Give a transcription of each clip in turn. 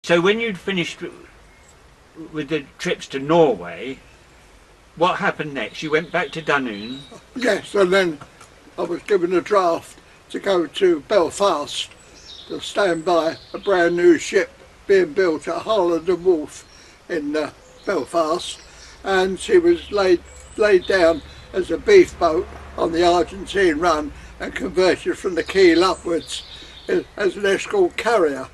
So when you'd finished with the trips to Norway, what happened next? You went back to Dunoon? Yes, and then I was given a draft to go to Belfast to stand by a brand new ship being built at Harland and Wolff in Belfast, and she was laid down as a beef boat on the Argentine run and converted from the keel upwards as an escort carrier.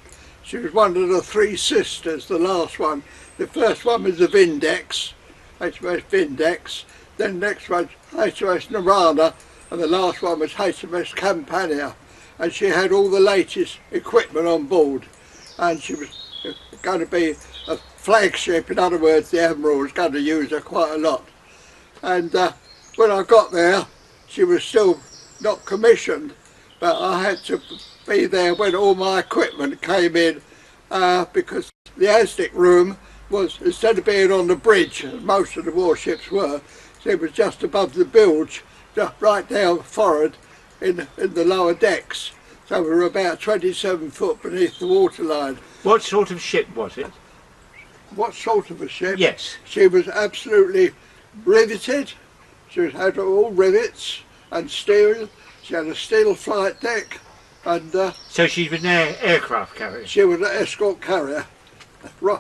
She was one of the three sisters, the last one. The first one was the Vindex, HMS Vindex, then the next one HMS Narana, and the last one was HMS Campania. And she had all the latest equipment on board, and she was going to be a flagship. In other words, the Admiral was going to use her quite a lot. And when I got there, she was still not commissioned, but I had to be there when all my equipment came in, because the Aztec room was, instead of being on the bridge, as most of the warships were, it was just above the bilge, just right down forward in the lower decks. So we were about 27 foot beneath the waterline. What sort of ship was it? What sort of a ship? Yes. She was absolutely riveted. She had all rivets and steel. She had a steel flight deck, and so she was an aircraft carrier? She was an escort carrier,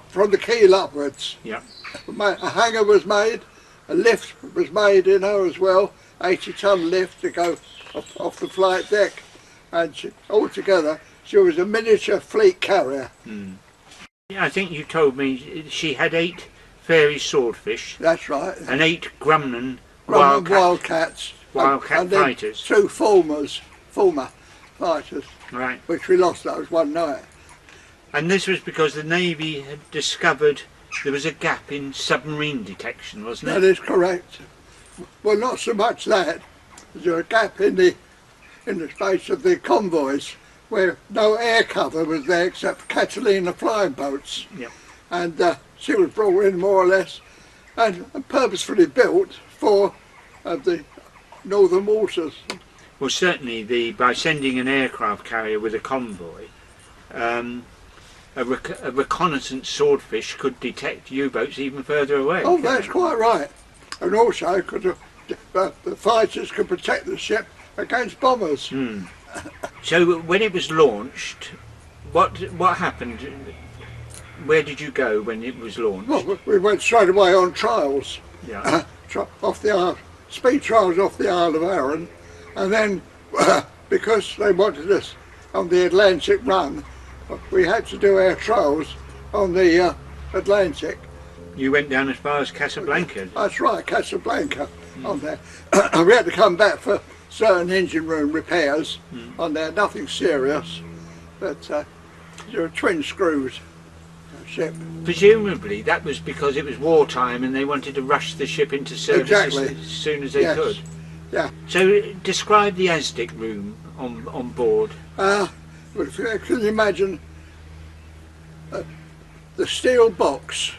from the keel upwards. Yeah. A hangar was made, a lift was made in her as well, 80-ton lift to go off the flight deck, and altogether she was a miniature fleet carrier. I think you told me she had 8 fairy swordfish. That's right. And 8 Grumman wildcats. Wildcat fighters. 2 former fighters. Right. Which we lost those one night. And this was because the Navy had discovered there was a gap in submarine detection, wasn't it? That is correct. Well, not so much that. There's a gap in the space of the convoys where no air cover was there except for Catalina flying boats. Yeah. And she was brought in more or less and purposefully built for the northern waters. Well, certainly by sending an aircraft carrier with a convoy, a reconnaissance swordfish could detect U-boats even further away. Oh, that's quite right. And also the fighters could protect the ship against bombers. So when it was launched, what happened? Where did you go when it was launched? Well, we went straight away on trials. Yeah. Off the Isle, speed trials off the Isle of Arran, and then because they wanted us on the Atlantic run, we had to do our trials on the Atlantic. You went down as far as Casablanca? That's right, Casablanca on there. We had to come back for certain engine room repairs on there, nothing serious, but there were twin screws ship. Presumably that was because it was wartime and they wanted to rush the ship into service as soon as they could. Yeah. So describe the Aztec room on board. Well, can you imagine the steel box,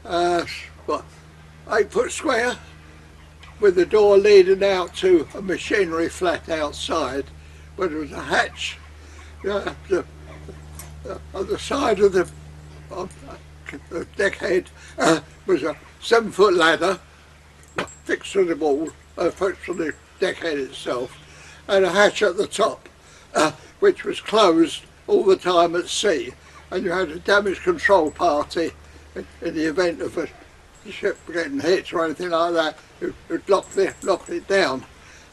what, 8 foot square, with the door leading out to a machinery flat outside, where there was a hatch on the side of the deckhead was a 7 foot ladder fixed to the wall, fixed to the deckhead itself, and a hatch at the top, which was closed all the time at sea, and you had a damage control party in the event of a ship getting hit or anything like that, who'd lock it down.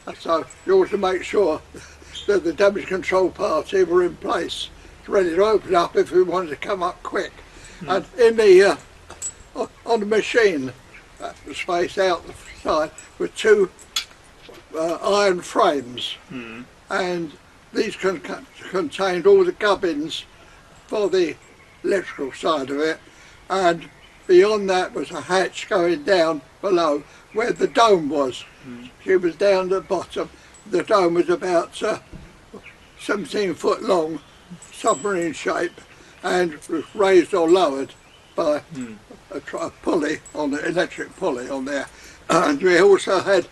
And so you ought to make sure that the damage control party were in place, ready to open up if we wanted to come up quick. And in the on the machine, the space out the side, were 2 iron frames, and these contained all the gubbins for the electrical side of it, and beyond that was a hatch going down below where the dome was. She was down the bottom. The dome was about 17 foot long, submarine shape, and was raised or lowered by a pulley, on the electric pulley on there. And we also had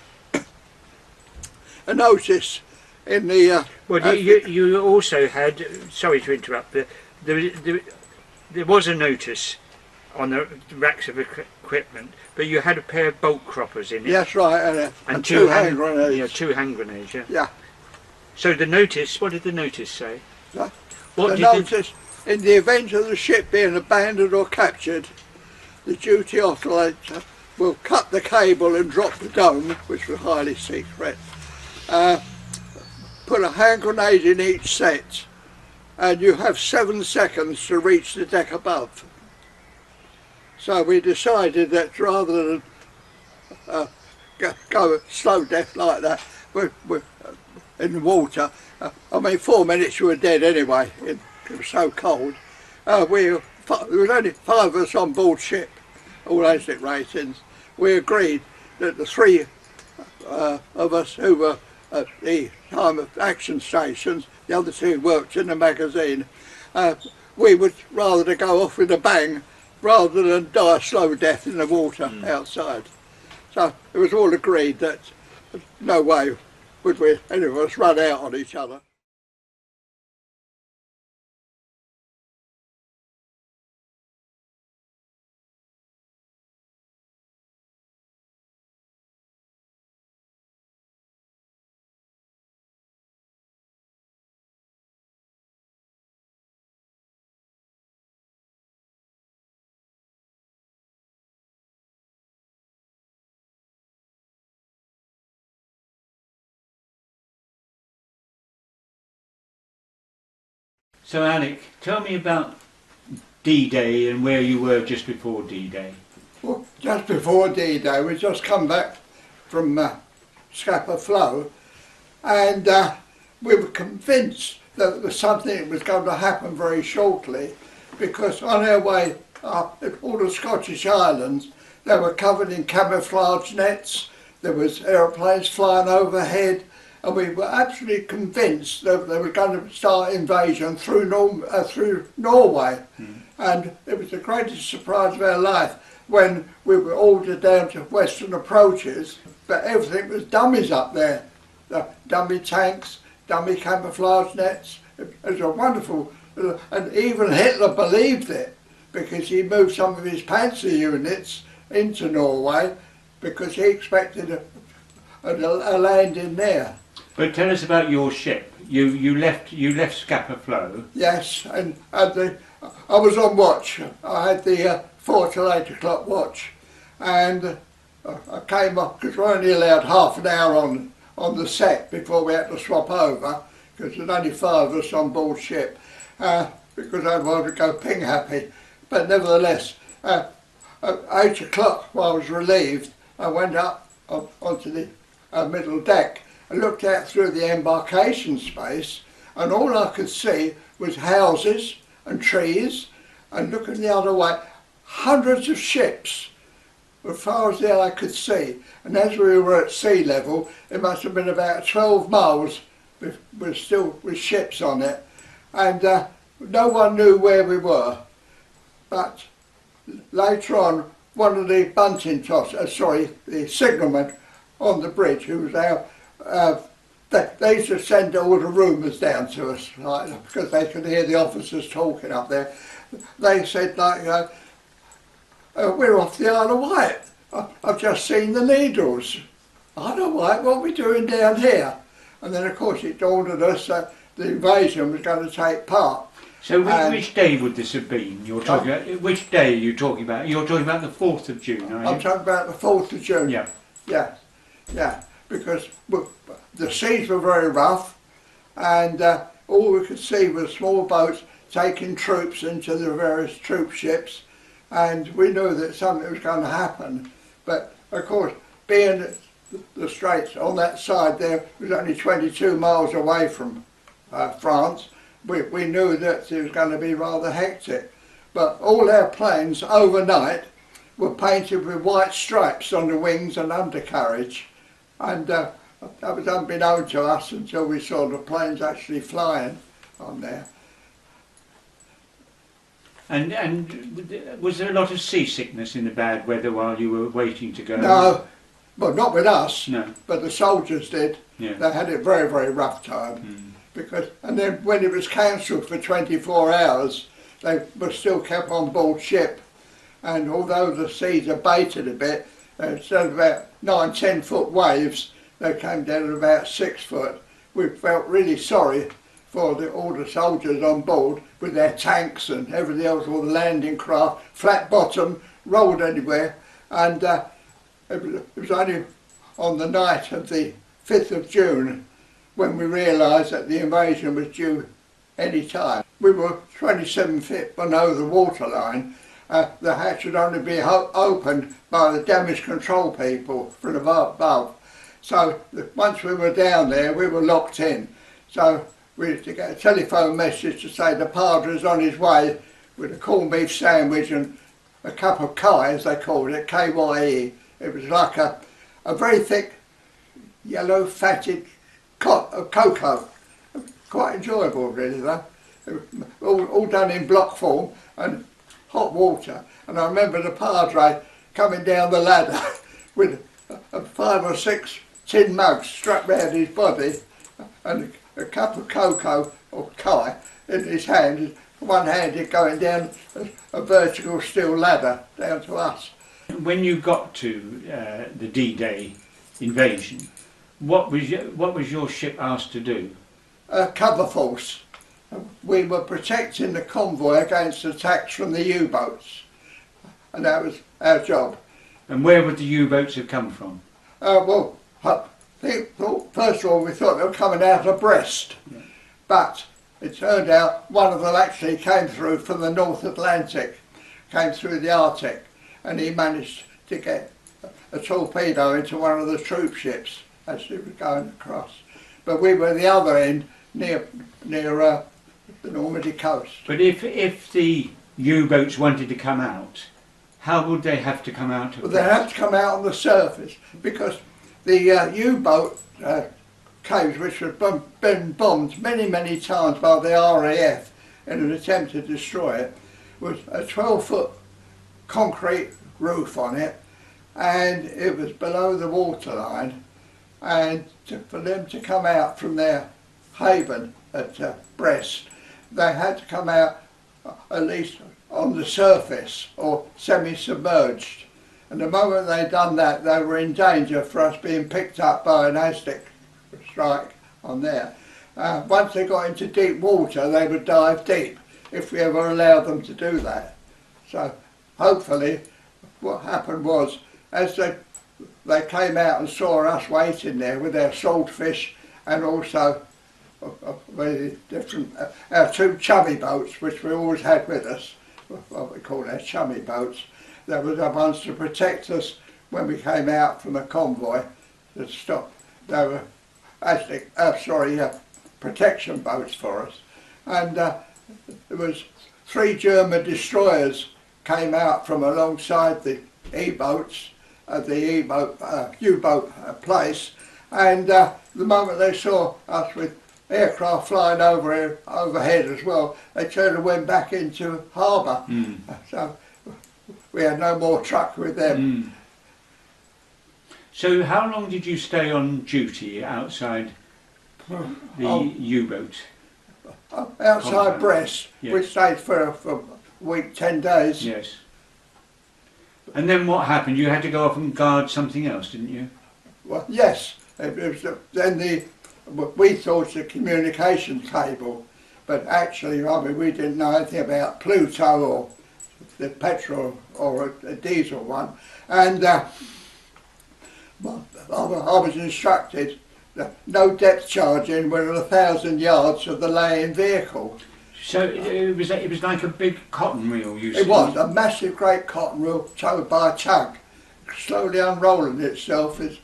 a notice in the... well, you also had, sorry to interrupt, there was a notice on the racks of equipment, but you had a pair of bolt croppers in it. Yes, right, and two hand grenades. Yeah, 2 hand grenades. Yeah. Yeah. So the notice. What did the notice say? Yeah. What The did notice, in the event of the ship being abandoned or captured, the duty operator will cut the cable and drop the dome, which was highly secret. Put a hand grenade in each set, and you have 7 seconds to reach the deck above. So we decided that rather than go slow death like that, we're in the water. I mean, 4 minutes you were dead anyway. It was so cold. There was only 5 of us on board ship, all ASIC ratings. We agreed that the 3 of us who were at the time of action stations, the other 2 worked in the magazine, we would rather go off with a bang rather than die a slow death in the water outside. So it was all agreed that no way would we, any of us, run out on each other. So Alec, tell me about D-Day and where you were just before D-Day. Well, just before D-Day, we'd just come back from Scapa Flow, and we were convinced that there was something that was going to happen very shortly, because on our way up all the Scottish islands, they were covered in camouflage nets, there was aeroplanes flying overhead, and we were absolutely convinced that they were going to start invasion through Norway. And it was the greatest surprise of our life when we were ordered down to western approaches, but everything was dummies up there. The dummy tanks, dummy camouflage nets. It was a wonderful, and even Hitler believed it, because he moved some of his panzer units into Norway because he expected a landing there. But tell us about your ship. You left Scapa Flow. Yes, and I was on watch. I had the 4 till 8 o'clock watch, and I came up because we're only allowed half an hour on the set before we had to swap over, because there's only 5 of us on board ship, because I wanted to go ping happy. But nevertheless, at 8 o'clock, while I was relieved, I went up onto the middle deck. I looked out through the embarkation space, and all I could see was houses and trees, and looking the other way, hundreds of ships as far as the eye could see. And as we were at sea level, it must have been about 12 miles with ships on it, and no one knew where we were. But later on, one of the bunting tossers, the signalman on the bridge, who was our they used to send all the rumours down to us, like, because they could hear the officers talking up there. They said, like, we're off the Isle of Wight. I've just seen the Needles. Isle of Wight, what are we doing down here? And then, of course, it dawned on us that the invasion was going to take part. So which day would this have been? You're talking about, which day are you talking about? You're talking about the 4th of June, are you? I'm talking about the 4th of June. Yeah. Yeah, yeah. Because the seas were very rough, and all we could see was small boats taking troops into the various troop ships, and we knew that something was going to happen. But of course, being the straits on that side there was only 22 miles away from France, we knew that it was going to be rather hectic. But all our planes overnight were painted with white stripes on the wings and undercarriage. And that was unbeknown to us until we saw the planes actually flying on there. And was there a lot of seasickness in the bad weather while you were waiting to go? No, well, not with us. No. But the soldiers did. Yeah. They had it very, very rough time. Because, and then when it was cancelled for 24 hours, they were still kept on board ship, and although the seas abated a bit, instead of about 9-10 foot waves, they came down to about 6 foot. We felt really sorry for all the soldiers on board with their tanks and everything else, all the landing craft, flat bottom, rolled anywhere, and it was only on the night of the 5th of June when we realised that the invasion was due any time. We were 27 feet below the waterline. The hatch would only be opened by the damage control people from above. So once we were down there, we were locked in. So we had to get a telephone message to say the padre's on his way with a corned beef sandwich and a cup of Kai, as they called it, K-Y-E. It was like a very thick, yellow, fatted cocoa. Quite enjoyable, really, though. All done in block form and hot water. And I remember the padre coming down the ladder with 5 or 6 tin mugs strapped round his body and a cup of cocoa or Kai in his hand, one-handed going down a vertical steel ladder down to us. When you got to the D-Day invasion, what was your ship asked to do? Cover force. We were protecting the convoy against attacks from the U-boats, and that was our job. And where would the U-boats have come from? Well, first of all we thought they were coming out of Brest, yeah. But it turned out one of them actually came through from the North Atlantic, came through the Arctic, and he managed to get a torpedo into one of the troop ships as he was going across. But we were at the other end, near the Normandy coast. But if the U-boats wanted to come out, how would they have to come out? Well, they'd have to come out on the surface, because the U-boat caves, which had been bombed many times by the RAF in an attempt to destroy it, was a 12-foot concrete roof on it, and it was below the waterline, and for them to come out from their haven at Brest, they had to come out at least on the surface or semi-submerged. And the moment they'd done that, they were in danger for us being picked up by an Aztec strike on there. Once they got into deep water, they would dive deep if we ever allowed them to do that. So hopefully what happened was, as they came out and saw us waiting there with our swordfish and also very different, our 2 chummy boats, which we always had with us, what we call our chummy boats. They were the ones to protect us when we came out from a convoy to stop. They were actually, protection boats for us. And there was 3 German destroyers came out from alongside the U-boat place, and the moment they saw us with aircraft flying overhead as well, they turned and went back into harbour. So we had no more truck with them. So how long did you stay on duty outside the U-boat? Outside compound? Brest. Yes. We stayed for a week, 10 days. Yes. And then what happened? You had to go off and guard something else, didn't you? Well, yes. It was then we thought the communication cable, but actually, I mean, we didn't know anything about Pluto or the petrol or a diesel one, and I was instructed that no depth charging within 1,000 yards of the laying vehicle. So it was like a big cotton reel, you said? It was a massive, great cotton reel towed by a tug, slowly unrolling itself as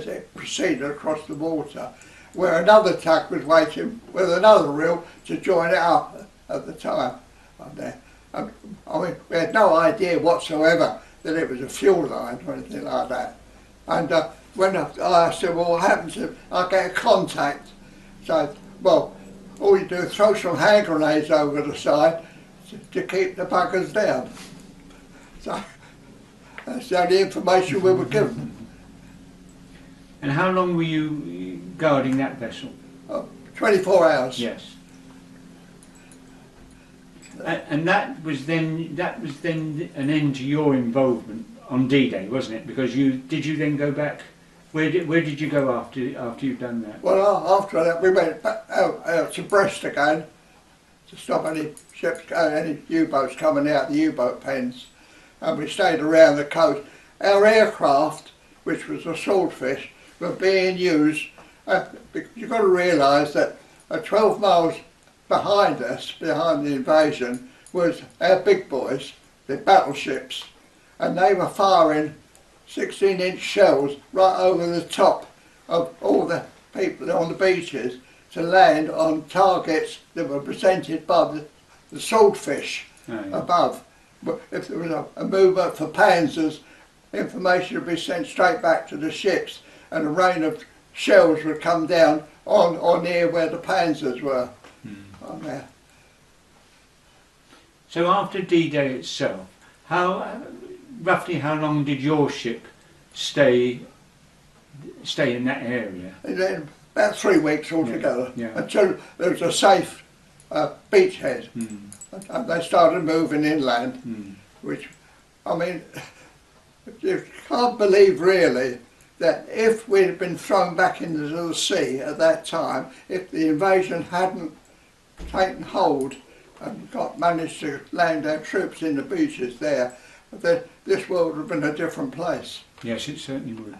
it proceeded across the water, where another tug was waiting with another reel to join it up at the time. I mean, we had no idea whatsoever that it was a fuel line or anything like that. And when I said, well, what happens if I get a contact? So, well, all you do is throw some hand grenades over the side to keep the buggers down. So that's the only information we were given. And how long were you guarding that vessel? 24 hours. Yes. And that was then an end to your involvement on D-Day, wasn't it? Because did you then go back? Where did you go after you'd done that? Well, after that we went back out to Brest again to stop any ships, any U-boats coming out the U-boat pens, and we stayed around the coast. Our aircraft, which was a Swordfish, were being used. You've got to realise that 12 miles behind us, behind the invasion, was our big boys, the battleships, and they were firing 16-inch shells right over the top of all the people on the beaches to land on targets that were presented by the Swordfish above. But if there was a movement for panzers, information would be sent straight back to the ships, and a rain of shells would come down on near where the panzers were. On there. So after D-Day itself, roughly how long did your ship stay in that area? About 3 weeks altogether, yeah. Until there was a safe beachhead. And they started moving inland, which, I mean, you can't believe really that if we'd have been thrown back into the sea at that time, if the invasion hadn't taken hold and managed to land our troops in the beaches there, then this world would have been a different place. Yes, it certainly would.